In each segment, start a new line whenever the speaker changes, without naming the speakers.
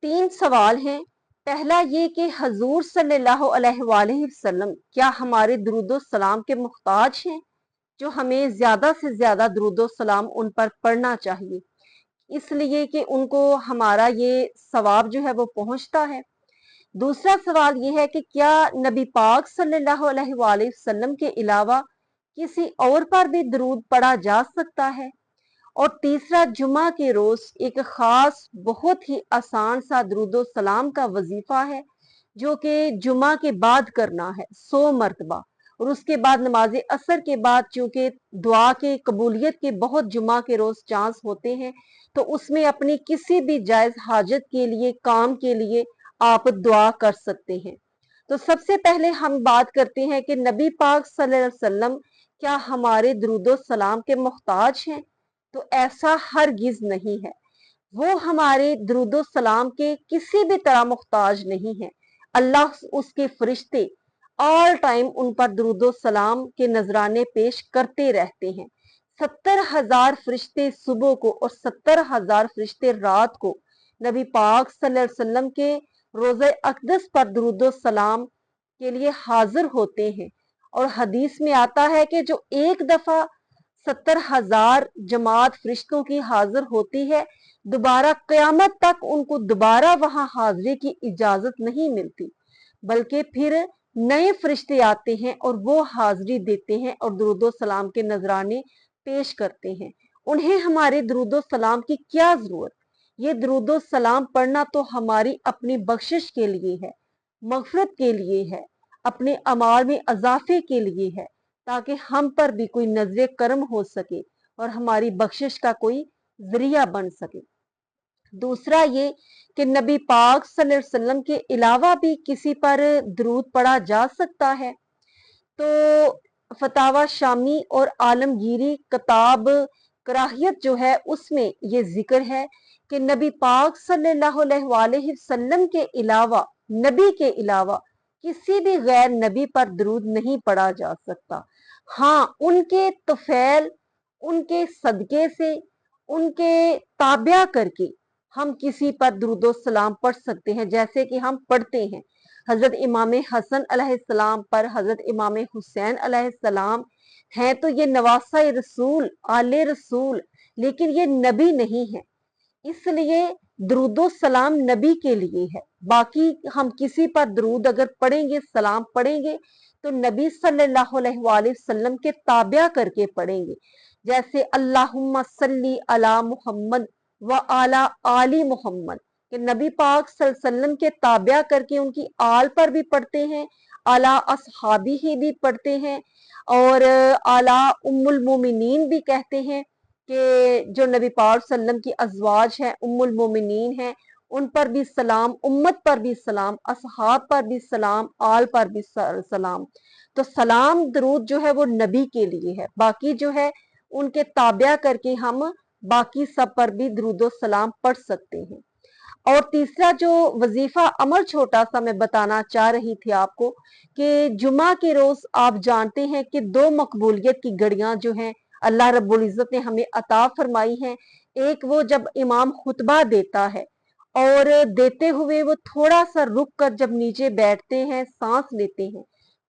तीन सवाल हैं। पहला ये कि हजूर सल्लल्लाहु अलैहि वसल्लम क्या हमारे दुरूदो सलाम के मुख्ताज हैं, जो हमें ज्यादा से ज्यादा दुरूदो सलाम उन पर पढ़ना चाहिए, इसलिए कि उनको हमारा ये सवाब जो है वो पहुंचता है। दूसरा सवाल ये है कि क्या नबी पाक सल्लल्लाहु अलैहि वसल्लम के अलावा किसी और पर भी दरूद पढ़ा जा सकता है। और तीसरा, जुमा के रोज एक खास बहुत ही आसान सा दरूदो सलाम का वजीफा है, जो कि जुमा के बाद करना है 100 मरतबा। और उसके बाद नमाज असर के बाद, चूंकि दुआ के कबूलियत के बहुत जुमा के रोज चांस होते हैं, तो उसमें अपनी किसी भी जायज हाजत के लिए, काम के लिए आप दुआ कर सकते हैं। तो सबसे पहले हम बात करते हैं कि नबी पाक सल्लल्लाहु अलैहि वसल्लम क्या हमारे दरूदो सलाम के मोहताज हैं। तो ऐसा हरगिज नहीं है। वो हमारे दरूदो सलाम के किसी भी तरह मुख्ताज नहीं है। अल्लाह उसके फरिश्ते ऑल टाइम उन पर दरूदो सलाम के नजराने पेश करते रहते हैं। 70,000 फरिश्ते सुबह को और 70,000 फरिश्ते रात को नबी पाक सल्लल्लाहु अलैहि वसल्लम के रोज़े अक़दस पर दरूदो सलाम के लिए हाजिर होते हैं। और हदीस में आता है कि जो एक दफा 70,000 जमात फरिश्तों की हाजिर होती है, दोबारा क़यामत तक उनको दोबारा वहां हाजिरी की इजाजत नहीं मिलती, बल्कि फिर नए फरिश्ते आते हैं और वो हाजिरी देते हैं और दुरूदो सलाम के नजराने पेश करते हैं। उन्हें हमारे दुरूदो सलाम की क्या जरूरत। ये दुरूदो सलाम पढ़ना तो हमारी अपनी बख्शिश के लिए है, मगफरत के लिए है, अपने अमाल में अजाफे के लिए है, ताकि हम पर भी कोई नजर करम हो सके और हमारी बख्शिश का कोई जरिया बन सके। दूसरा ये कि नबी पाक सल्लल्लाहु अलैहि वसल्लम के अलावा भी किसी पर दरूद पढ़ा जा सकता है। तो फतावा शामी और आलमगीरी किताब कराहियत जो है, उसमें ये जिक्र है कि नबी पाक सल्लल्लाहु अलैहि वसल्लम के अलावा, नबी के अलावा किसी भी गैर नबी पर दरूद नहीं पढ़ा जा सकता। हाँ, उनके तुफैल, उनके सदके से, उनके ताबिया करके हम किसी पर दुरूदो सलाम पढ़ सकते हैं, जैसे कि हम पढ़ते हैं हजरत इमाम हसन अलैहिस्सलाम पर, हजरत इमाम हुसैन अलैहिस्सलाम हैं तो ये नवासा रसूल, आले रसूल, लेकिन ये नबी नहीं है, इसलिए दरूदो सलाम नबी के लिए है। बाकी हम किसी पर दरूद अगर पढ़ेंगे, सलाम पढ़ेंगे, तो नबी सल्लल्लाहु अलैहि वसल्लम के ताबिया करके पढ़ेंगे। जैसे अल्लाहुम्मा सल्ली अला मुहम्मद व आला आली मुहम्मद, कि नबी पाक सल्लल्लाहु अलैहि वसल्लम के ताबिया करके उनकी आल पर भी पढ़ते हैं, आला असहाबी ही भी पढ़ते हैं, और आला उम्मुल मोमिनीन भी कहते हैं कि जो नबी पाक सल्लम की अजवाज हैं, उम्मुल मोमिनीन हैं, उन पर भी सलाम, उम्मत पर भी सलाम, असहाब पर भी सलाम, आल पर भी सलाम। तो सलाम दरूद जो है वो नबी के लिए है, बाकी जो है उनके ताबिया करके हम बाकी सब पर भी दरूदो सलाम पढ़ सकते हैं। और तीसरा जो वजीफा अमल छोटा सा मैं बताना चाह रही थी आपको, कि जुमा के रोज आप जानते हैं कि दो मकबूलियत की घड़ियां जो हैं अल्लाह रब्बुल इज्जत ने हमें अता फरमाई हैं। एक वो जब इमाम खुतबा देता है और देते हुए वो थोड़ा सा रुक कर जब नीचे बैठते हैं, सांस लेते हैं,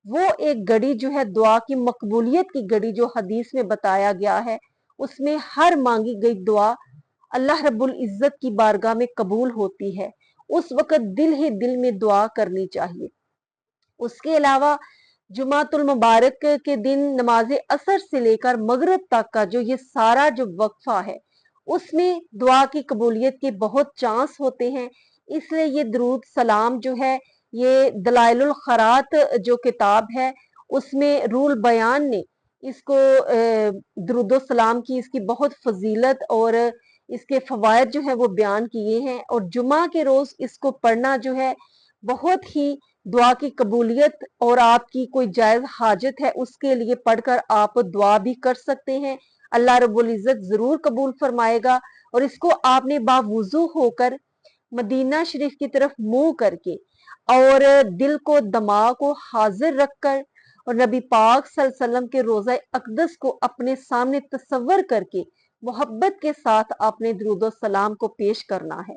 वो एक घड़ी जो है दुआ की मकबूलियत की घड़ी, जो हदीस में बताया गया है, उसमें हर मांगी गई दुआ अल्लाह रब्बुल इज्जत की बारगाह में कबूल होती है। उस वक्त दिल ही दिल में दुआ करनी चाहिए। उसके अलावा जुमातुल मुबारक के दिन नमाज असर से लेकर मगरिब तक का जो ये सारा जो वक्फा है, उसमें दुआ की कबूलियत के बहुत चांस होते हैं। इसलिए ये दरूद सलाम जो है, ये दलाइलुल खैरात जो किताब है, उसमें रूल बयान ने इसको दरूदो सलाम की इसकी बहुत फजीलत और इसके फवायद जो है वो बयान किए हैं। और जुमा के रोज इसको पढ़ना जो है बहुत ही दुआ की कबूलियत, और आपकी कोई जायज हाजत है उसके लिए पढ़कर आप दुआ भी कर सकते हैं, अल्लाह रब्बुल इज्जत जरूर कबूल फरमाएगा। और इसको आपने बावुजू होकर मदीना शरीफ की तरफ मुंह करके और दिल को, दिमाग को हाजिर रखकर और नबी पाक सल्लल्लाहु अलैहि वसल्लम के रोज़ा अक़दस को अपने सामने तसव्वुर करके मोहब्बत के साथ आपने दुरूद और सलाम को पेश करना है।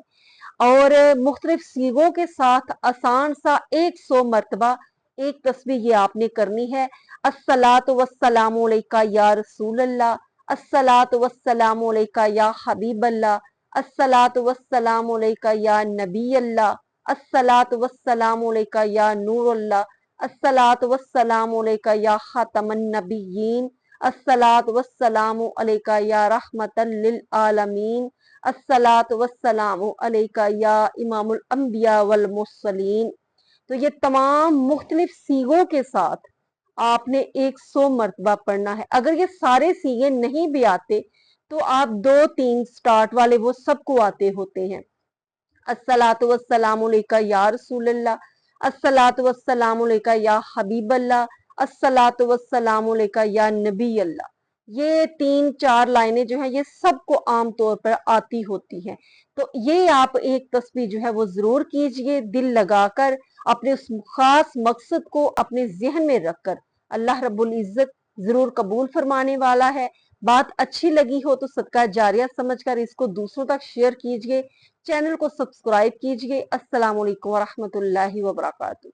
और मुख्तलिफ सीगों के साथ आसान सा 100 मरतबा एक तस्बीह ये आपने करनी है। अस्सलातु वस्सलामु अलैका या रसूल अल्लाह, अस्सलातु वस्सलामु अलैका या हबीब अल्लाह, अस्सलातु वस्सलामु अलैका या नबी अल्लाह, अस्सलातु वस्सलामु अलैका या नूर अल्लाह, अस्सलातु वस्सलामु अलैका या खातमन नबिय्यीन, अस्सलातु वस्सलामु अलैका या रहमतन लिल आलमीन, अस्सलातु वस्सलामु अलैका या इमामुल अंबिया वल मुरसलीन। तो ये तमाम मुख्तलिफ सीगों के साथ आपने 100 मरतबा पढ़ना है। अगर ये सारे सीगे नहीं भी आते तो आप 2-3 स्टार्ट वाले वो सबको आते होते हैं। अस्सलातु वस्सलामु अलैका या रसूल अल्लाह, अस्सलातु वस्सलामु अलैका या हबीब अल्लाह, अस्सलातु वस्सलामु अलैका या नबी अल्लाह। ये 3-4 लाइनें जो हैं ये सबको आम तौर पर आती होती हैं। तो ये आप एक तस्बीह जो है वो जरूर कीजिए, दिल लगाकर, अपने उस खास मकसद को अपने जहन में रखकर। अल्लाह रब्बुल इज्जत जरूर कबूल फरमाने वाला है। बात अच्छी लगी हो तो सदका जारिया समझकर इसको दूसरों तक शेयर कीजिए, चैनल को सब्सक्राइब कीजिए। अस्सलाम वालेकुम व रहमतुल्लाहि व बरकातुहू।